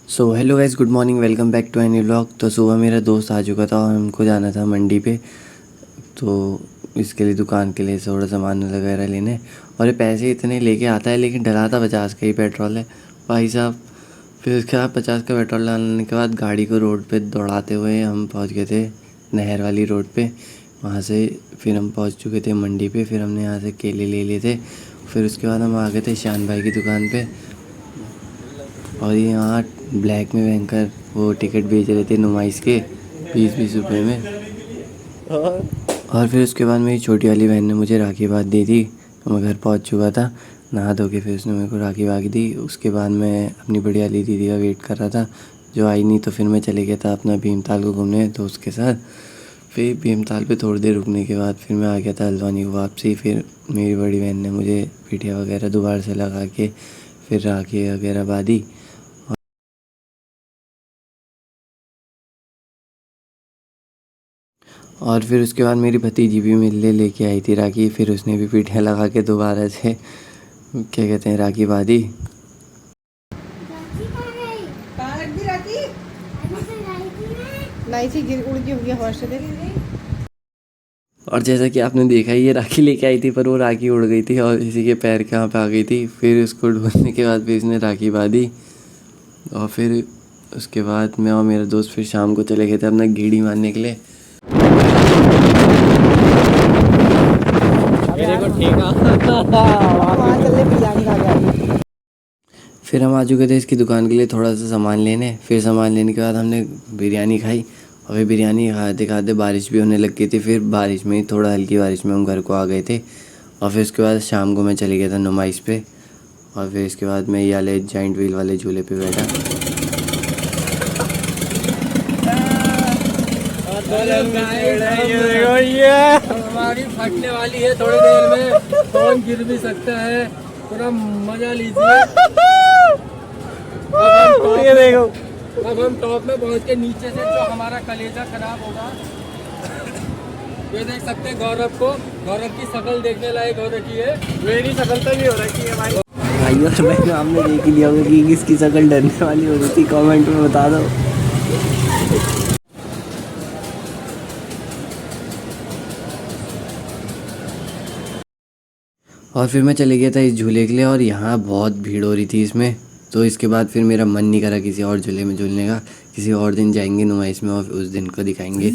So hello guys, good morning, welcome back to any vlog. तो सुबह मेरा दोस्त आ चुका था और हमको जाना था मंडी पे। तो इसके लिए दुकान के लिए थोड़ा सामान वगैरह लेने। और ये पैसे इतने लेके आता है लेकिन डलाता 50 का ही पेट्रोल है भाई साहब। फिर उसके बाद 50 का पेट्रोल डालने के बाद गाड़ी को रोड पे दौड़ाते हुए हम पहुंच गए थे नहर वाली रोड पे। वहाँ से फिर हम पहुंच चुके थे मंडी पे। फिर हमने यहाँ से केले ले लिए थे। फिर उसके बाद हम आ गए थे शान भाई की दुकान पे। और ये यहाँ ब्लैक में भयंकर वो टिकट बेच रहे थे नुमाइश के 20-20 रुपये में। और फिर उसके बाद मेरी छोटी वाली बहन ने मुझे राखी बांध दी थी। मैं घर पहुँच चुका था नहा धो के। फिर उसने मेरे को राखी बांध दी। उसके बाद मैं अपनी बड़ी वाली दीदी का वेट कर रहा था जो आई नहीं। तो फिर मैं चले गया था अपना भीमताल को घूमने दोस्त के साथ। फिर भीमताल पे थोड़ी देर रुकने के बाद फिर मैं आ गया था हल्द्वानी को वापसी। फिर मेरी बड़ी बहन ने मुझे पीठिया वगैरह दोबारा से लगा के फिर राखी वगैरह बांधी। और फिर उसके बाद मेरी भतीजी भी मिलने लेके आई थी राखी। फिर उसने भी पीठियाँ लगा के दोबारा से क्या कहते हैं राखी बांधी। और जैसा कि आपने देखा ये राखी लेके आई थी पर वो राखी उड़ गई थी और इसी के पैर के यहाँ पे आ गई थी। फिर उसको ढूंढने के बाद फिर इसने राखी बांधी। और फिर उसके बाद मैं और मेरा दोस्त फिर शाम को चले गए थे अपना गेड़ी मारने के लिए। फिर हम आ चुके थे इसकी दुकान के लिए थोड़ा सा सामान लेने। फिर सामान लेने के बाद हमने बिरयानी खाई। और फिर बिरयानी खाते खाते बारिश भी होने लग गई थी। फिर बारिश में ही थोड़ा हल्की बारिश में हम घर को आ गए थे। और फिर उसके बाद शाम को मैं चले गया था नुमाइश पे। और फिर इसके बाद मैं ये वाले जॉइंट व्हील वाले झूले पे बैठा। हमारी फटने वाली है थोड़ी देर में, फोन गिर भी सकता है, पूरा मजा लीजिए। ये देखो, अब हम टॉप में पहुंच के नीचे से जो हमारा कलेजा खराब होगा। ये देख सकते हैं गौरव को, गौरव की शक्ल देखने लायक हो रखी है। मेरी शक्ल तो भी हो रखी है भाई। और भाई आपने देख ही लिया होगा कि किसकी शक्ल डरने वाली हो रही थी, कमेंट में बता दो। और फिर मैं चले गया था इस झूले के लिए और यहाँ बहुत भीड़ हो रही थी इसमें। तो इसके बाद फिर मेरा मन नहीं करा किसी और झूले में झूलने का। किसी और दिन जाएंगे नुमाइश में और उस दिन को दिखाएंगे।